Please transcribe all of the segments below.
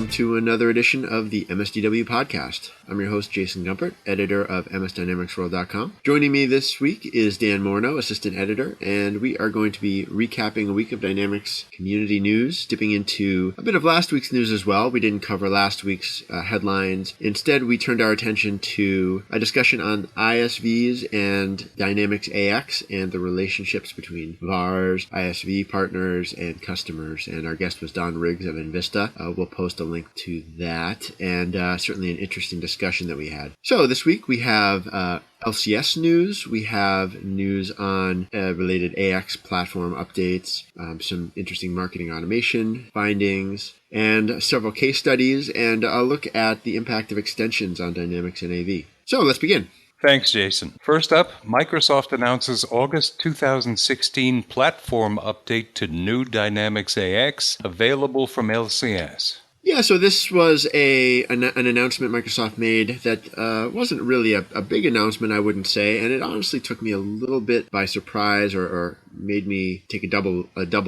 welcome to another edition of the MSDW podcast. I'm your host, Jason Gumpert, editor of MSDynamicsWorld.com. Joining me this week is Dan Morneau, assistant editor, and we are going to be recapping a week of Dynamics community news, dipping into a bit of last week's news as well. We didn't cover last week's headlines. Instead, we turned our attention to a discussion on ISVs and Dynamics AX and the relationships between VARs, ISV partners, and customers. And our guest was Don Riggs of Invista. We'll post a link to that, and certainly an interesting discussion that we had. So this week we have LCS news. We have news on related AX platform updates, some interesting marketing automation findings, and several case studies, and a look at the impact of extensions on Dynamics NAV. So let's begin. Thanks, Jason. First up, Microsoft announces August 2016 platform update to new Dynamics AX, available from LCS. Yeah, so this was an announcement Microsoft made that wasn't really a big announcement, I wouldn't say, and it honestly took me a little bit by surprise or made me take a double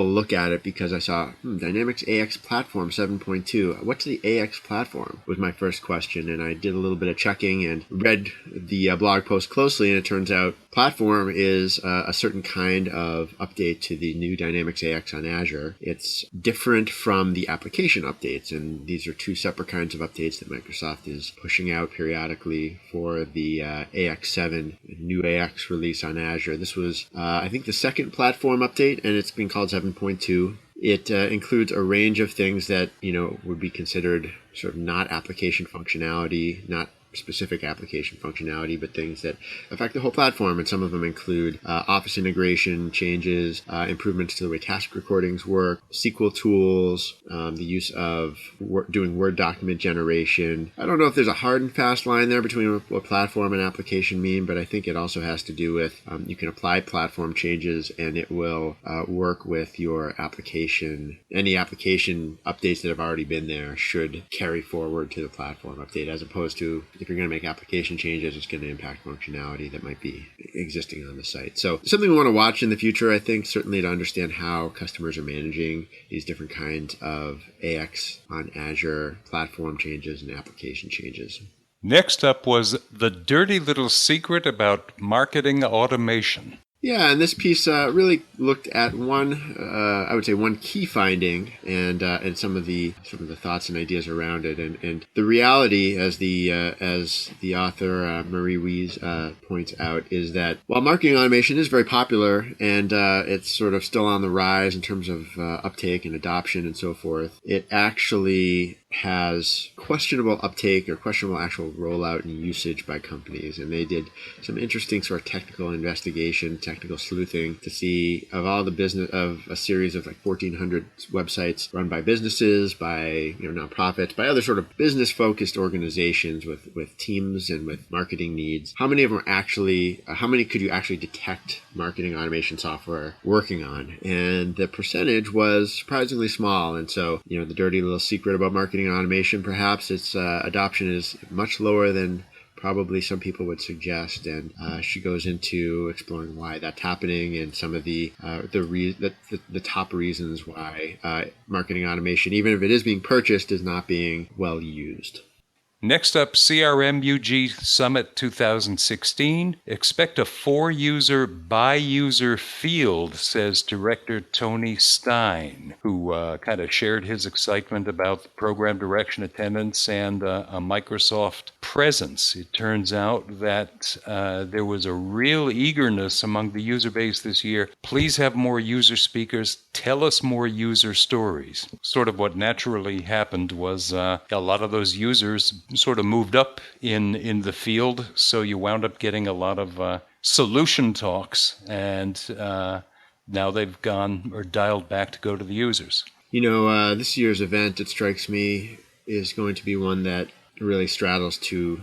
look at it, because I saw Dynamics AX Platform 7.2. What's the AX Platform? Was my first question, and I did a little bit of checking and read the blog post closely, and it turns out Platform is a certain kind of update to the new Dynamics AX on Azure. It's different from the application updates, and these are two separate kinds of updates that Microsoft is pushing out periodically for the AX7 new AX release on Azure. This was, I think, the second platform update, and it's been called 7.2. It includes a range of things that, would be considered sort of not application functionality, not specific application functionality, but things that affect the whole platform. And some of them include Office integration changes, improvements to the way task recordings work, SQL tools, the use of doing Word document generation. I don't know if there's a hard and fast line there between what platform and application mean, but I think it also has to do with you can apply platform changes and it will work with your application. Any application updates that have already been there should carry forward to the platform update, as opposed to if you're going to make application changes, it's going to impact functionality that might be existing on the site. So something we want to watch in the future, I think, certainly to understand how customers are managing these different kinds of AX on Azure platform changes and application changes. Next up was the dirty little secret about marketing automation. Yeah, and this piece really looked at one key finding and some of the thoughts and ideas around it, and the reality, as the author Marie Weiss points out, is that while marketing automation is very popular and it's sort of still on the rise in terms of uptake and adoption and so forth, it actually has questionable uptake or questionable actual rollout and usage by companies. And they did some interesting sort of technical investigation, technical sleuthing, to see of all the business of a series of like 1,400 websites run by businesses, by nonprofits, by other sort of business-focused organizations with teams and with marketing needs. How many of them are actually? How many could you actually detect marketing automation software working on? And the percentage was surprisingly small. And so, the dirty little secret about marketing automation, perhaps its adoption is much lower than probably some people would suggest, and she goes into exploring why that's happening and some of the top reasons why marketing automation, even if it is being purchased, is not being well used. Next up, CRMUG Summit 2016. Expect a 4-user by-user field, says Director Tony Stein, who kind of shared his excitement about the program direction attendance and a Microsoft presence. It turns out that there was a real eagerness among the user base this year. Please have more user speakers. Tell us more user stories. Sort of what naturally happened was a lot of those users sort of moved up in the field, so you wound up getting a lot of solution talks, and now they've gone or dialed back to go to the users. This year's event, it strikes me, is going to be one that really straddles two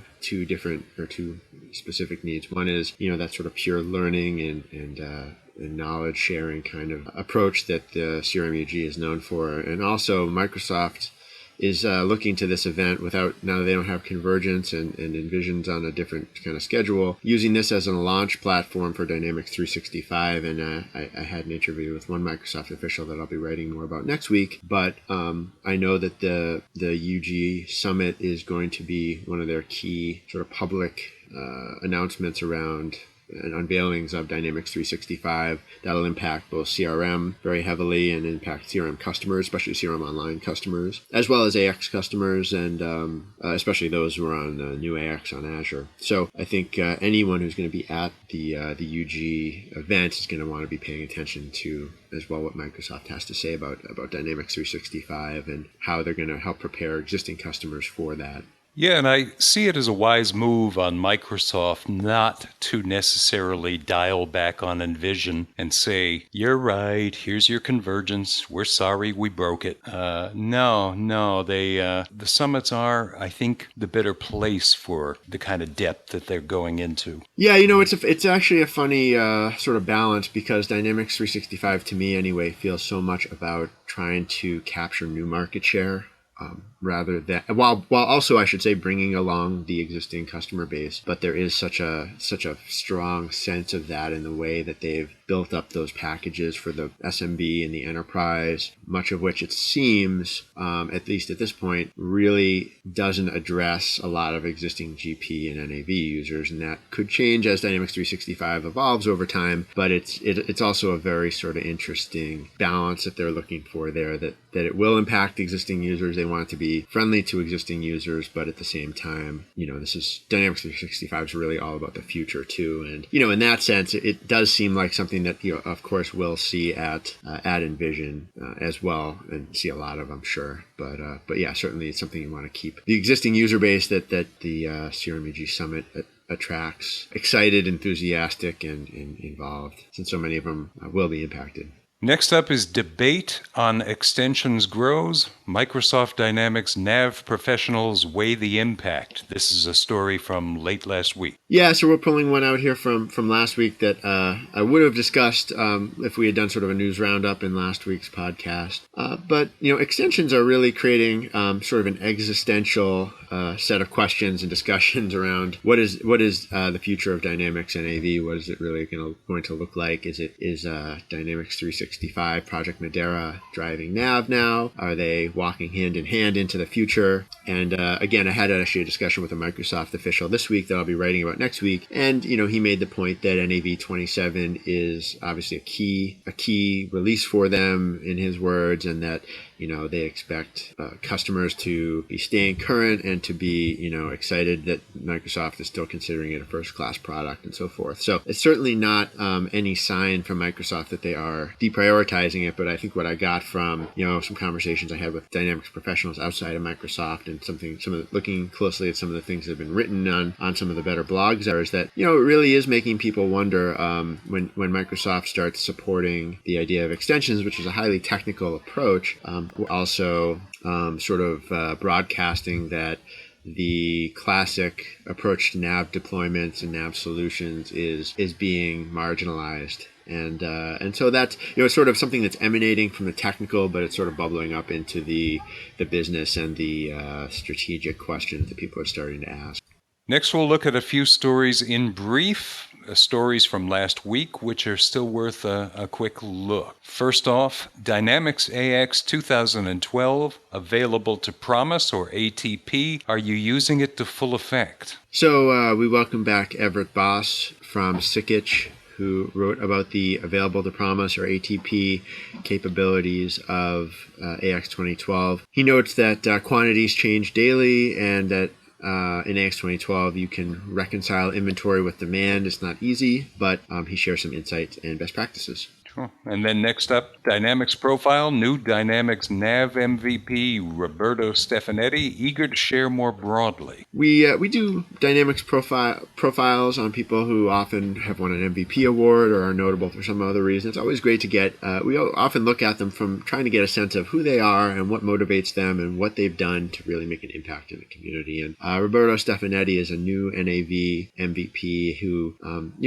specific needs. One is, that sort of pure learning and knowledge sharing kind of approach that the CRMUG is known for, and also Microsoft looking to this event now that they don't have Convergence and Envision's on a different kind of schedule, using this as a launch platform for Dynamics 365. And I had an interview with one Microsoft official that I'll be writing more about next week. But I know that the UG Summit is going to be one of their key sort of public announcements around and unveilings of Dynamics 365 that'll impact both CRM very heavily and impact CRM customers, especially CRM Online customers, as well as AX customers, and especially those who are on new AX on Azure. So I think anyone who's going to be at the UG event is going to want to be paying attention to as well what Microsoft has to say about Dynamics 365 and how they're going to help prepare existing customers for that. Yeah, and I see it as a wise move on Microsoft not to necessarily dial back on Envision and say, you're right, here's your Convergence, we're sorry we broke it. No, the summits are, I think, the better place for the kind of depth that they're going into. Yeah, it's actually a funny sort of balance, because Dynamics 365, to me anyway, feels so much about trying to capture new market share. Rather than while also, I should say, bringing along the existing customer base, but there is such a strong sense of that in the way that they've built up those packages for the SMB and the enterprise, much of which it seems, at least at this point, really doesn't address a lot of existing GP and NAV users, and that could change as Dynamics 365 evolves over time. But it's also a very sort of interesting balance that they're looking for there, that it will impact existing users. They want it to be friendly to existing users, but at the same time, this is Dynamics 365 is really all about the future too. And, in that sense, it does seem like something that, of course, we'll see at Envision as well, and see a lot of, I'm sure. But yeah, certainly it's something you want to keep the existing user base that the CRMUG Summit attracts excited, enthusiastic, and involved, since so many of them will be impacted. Next up is debate on extensions grows. Microsoft Dynamics NAV professionals weigh the impact. This is a story from late last week. Yeah, so we're pulling one out here from last week that I would have discussed if we had done sort of a news roundup in last week's podcast. But extensions are really creating sort of an existential set of questions and discussions around what is the future of Dynamics NAV? What is it really going to look like? Is Dynamics 365 Project Madeira driving NAV now? Are they walking hand in hand into the future? And again, I had actually a discussion with a Microsoft official this week that I'll be writing about next week, and he made the point that NAV 27 is obviously a key release for them, in his words, and that they expect customers to be staying current and to be excited that Microsoft is still considering it a first-class product and so forth. So it's certainly not any sign from Microsoft that they are deprioritizing it, but I think what I got from some conversations I had with Dynamics professionals outside of Microsoft, and looking closely at some of the things that have been written on some of the better blogs there, is that it really is making people wonder when Microsoft starts supporting the idea of extensions, which is a highly technical approach, also sort of broadcasting that the classic approach to NAV deployments and NAV solutions is being marginalized. And so that's sort of something that's emanating from the technical, but it's sort of bubbling up into the business and the strategic questions that people are starting to ask. Next, we'll look at a few stories in brief, stories from last week, which are still worth a quick look. First off, Dynamics AX 2012, available to promise or ATP. Are you using it to full effect? So we welcome back Everett Boss from Sikich, who wrote about the available to promise or ATP capabilities of AX 2012. He notes that quantities change daily, and that in AX 2012, you can reconcile inventory with demand. It's not easy, but he shares some insights and best practices. Sure. And then next up, Dynamics Profile, new Dynamics NAV MVP, Roberto Stefanetti, eager to share more broadly. We do Dynamics profiles on people who often have won an MVP award or are notable for some other reason. It's always great to get, we often look at them from trying to get a sense of who they are and what motivates them and what they've done to really make an impact in the community. And Roberto Stefanetti is a new NAV MVP who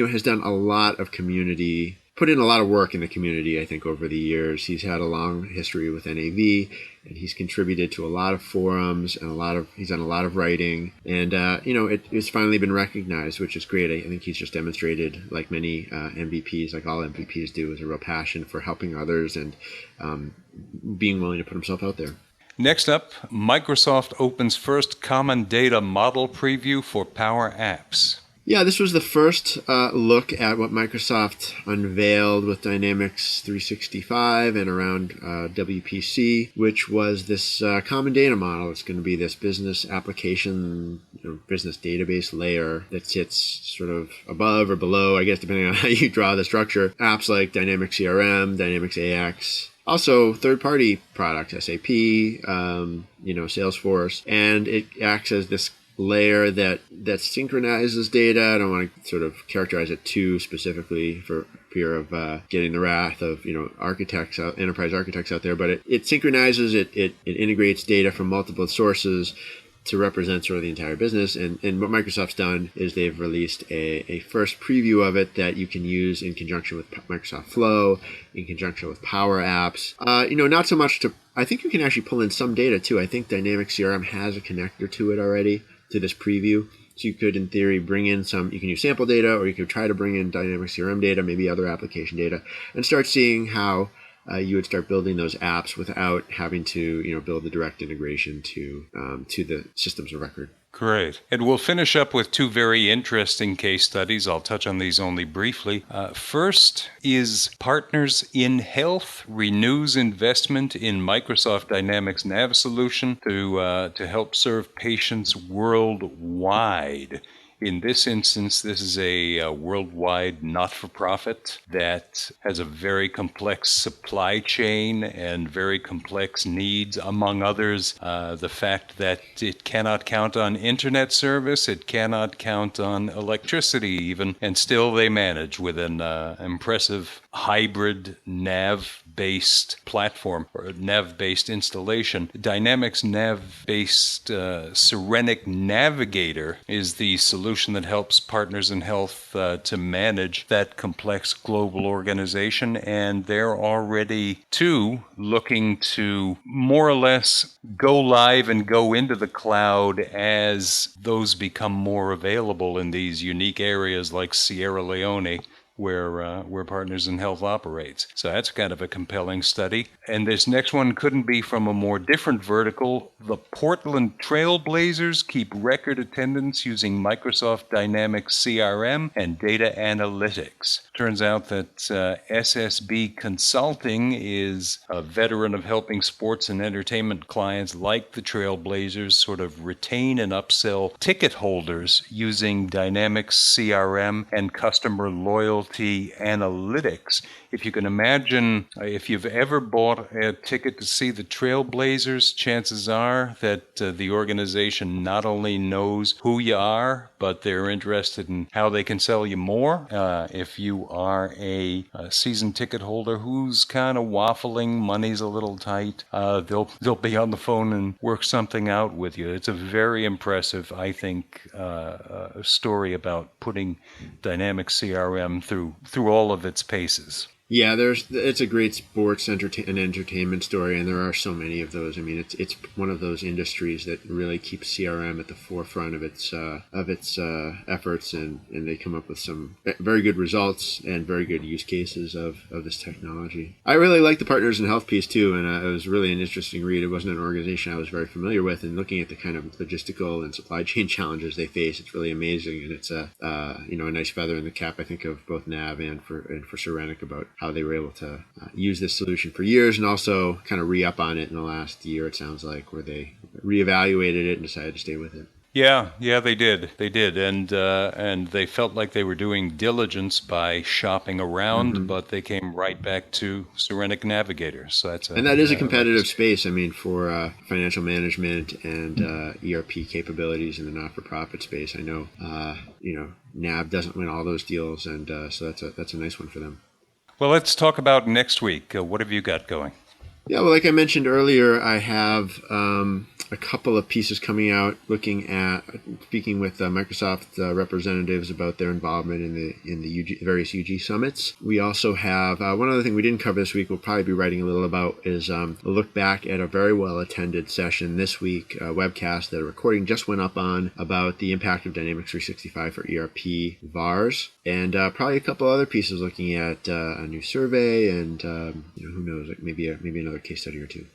has done a lot of community put in a lot of work in the community, I think, over the years. He's had a long history with NAV, and he's contributed to a lot of forums and he's done a lot of writing, and it's finally been recognized, which is great. I think he's just demonstrated, like many MVPs, like all MVPs do, is a real passion for helping others and being willing to put himself out there. Next up, Microsoft opens first common data model preview for PowerApps. Yeah, this was the first look at what Microsoft unveiled with Dynamics 365 and around WPC, which was this common data model. It's going to be this business application, business database layer that sits sort of above or below, I guess, depending on how you draw the structure, apps like Dynamics CRM, Dynamics AX. Also, third-party products, SAP, Salesforce, and it acts as this layer that synchronizes data. I don't want to sort of characterize it too specifically for fear of getting the wrath of architects, enterprise architects out there, but it synchronizes, it integrates data from multiple sources to represent sort of the entire business. And what Microsoft's done is they've released a first preview of it that you can use in conjunction with Microsoft Flow, in conjunction with PowerApps. Not so much I think you can actually pull in some data too. I think Dynamics CRM has a connector to it already, to this preview. So you could, in theory, bring in you can use sample data, or you could try to bring in Dynamics CRM data, maybe other application data, and start seeing how you would start building those apps without having to, build the direct integration to the systems of record. Great. And we'll finish up with two very interesting case studies. I'll touch on these only briefly. First is Partners in Health renews investment in Microsoft Dynamics NAV solution to help serve patients worldwide. In this instance, this is a worldwide not-for-profit that has a very complex supply chain and very complex needs, among others, the fact that it cannot count on internet service, it cannot count on electricity even, and still they manage with an impressive hybrid NAV-based platform or NAV-based installation. Dynamics NAV-based Serenic Navigator is the solution that helps Partners in Health to manage that complex global organization, and they're already looking to more or less go live and go into the cloud as those become more available in these unique areas like Sierra Leone, where Partners in Health operates. So that's kind of a compelling study. And this next one couldn't be from a more different vertical. The Portland Trailblazers keep record attendance using Microsoft Dynamics CRM and data analytics. Turns out that SSB Consulting is a veteran of helping sports and entertainment clients like the Trailblazers sort of retain and upsell ticket holders using Dynamics CRM and customer loyalty analytics. If you can imagine, if you've ever bought a ticket to see the Trailblazers, chances are that the organization not only knows who you are, but they're interested in how they can sell you more. If you are a season ticket holder who's kind of waffling, money's a little tight, they'll be on the phone and work something out with you. It's a very impressive, I think, story about putting Dynamics CRM through all of its paces. Yeah, it's a great sports and entertainment story, and there are so many of those. I mean, it's one of those industries that really keeps CRM at the forefront of its efforts, and they come up with some very good results and very good use cases of this technology. I really like the Partners in Health piece too, and it was really an interesting read. It wasn't an organization I was very familiar with, and looking at the kind of logistical and supply chain challenges they face, it's really amazing, and it's a nice feather in the cap, I think, of both NAV and for Serenic about how they were able to use this solution for years and also kind of re-up on it in the last year, it sounds like, where they reevaluated it and decided to stay with it. Yeah, they did, and they felt like they were doing diligence by shopping around, but they came right back to Serenic Navigator. So that is a competitive space. I mean, for financial management and ERP capabilities in the not-for-profit space. I know, NAV doesn't win all those deals, and so that's a nice one for them. Well, let's talk about next week. What have you got going? Yeah, well, like I mentioned earlier, I have a couple of pieces coming out speaking with Microsoft representatives about their involvement in the various UG summits. We also have one other thing we didn't cover this week. We'll probably be writing a little about is a look back at a very well attended session this week, a webcast that a recording just went up on about the impact of Dynamics 365 for ERP VARs, and probably a couple other pieces looking at a new survey and who knows, like maybe another case study or two.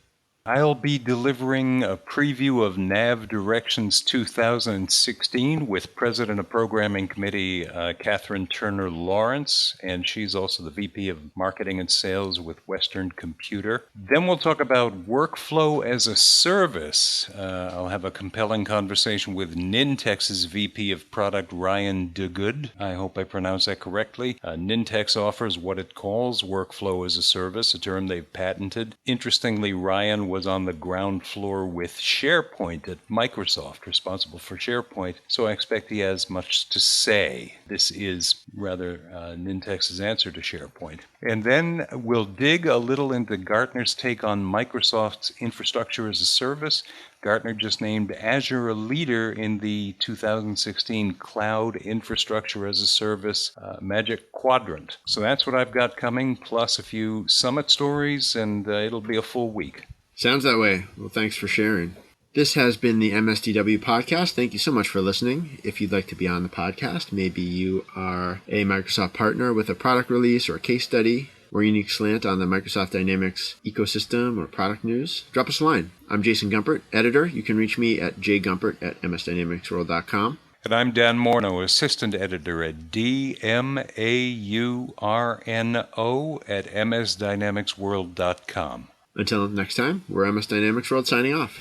I'll be delivering a preview of NAV Directions 2016 with President of Programming Committee Catherine Turner Lawrence, and she's also the VP of Marketing and Sales with Western Computer. Then we'll talk about workflow as a service. I'll have a compelling conversation with Nintex's VP of Product Ryan DeGood. I hope I pronounced that correctly. Nintex offers what it calls workflow as a service, a term they've patented. Interestingly, Ryan was on the ground floor with SharePoint at Microsoft, responsible for SharePoint, so I expect he has much to say. This is rather Nintex's answer to SharePoint. And then we'll dig a little into Gartner's take on Microsoft's infrastructure as a service. Gartner just named Azure a leader in the 2016 Cloud Infrastructure as a Service Magic Quadrant. So that's what I've got coming, plus a few summit stories, and it'll be a full week. Sounds that way. Well, thanks for sharing. This has been the MSDW podcast. Thank you so much for listening. If you'd like to be on the podcast, maybe you are a Microsoft partner with a product release or a case study or unique slant on the Microsoft Dynamics ecosystem or product news, drop us a line. I'm Jason Gumpert, editor. You can reach me at jgumpert@msdynamicsworld.com. And I'm Dan Morneau, assistant editor at DMAURNO@msdynamicsworld.com. Until next time, we're MS Dynamics World signing off.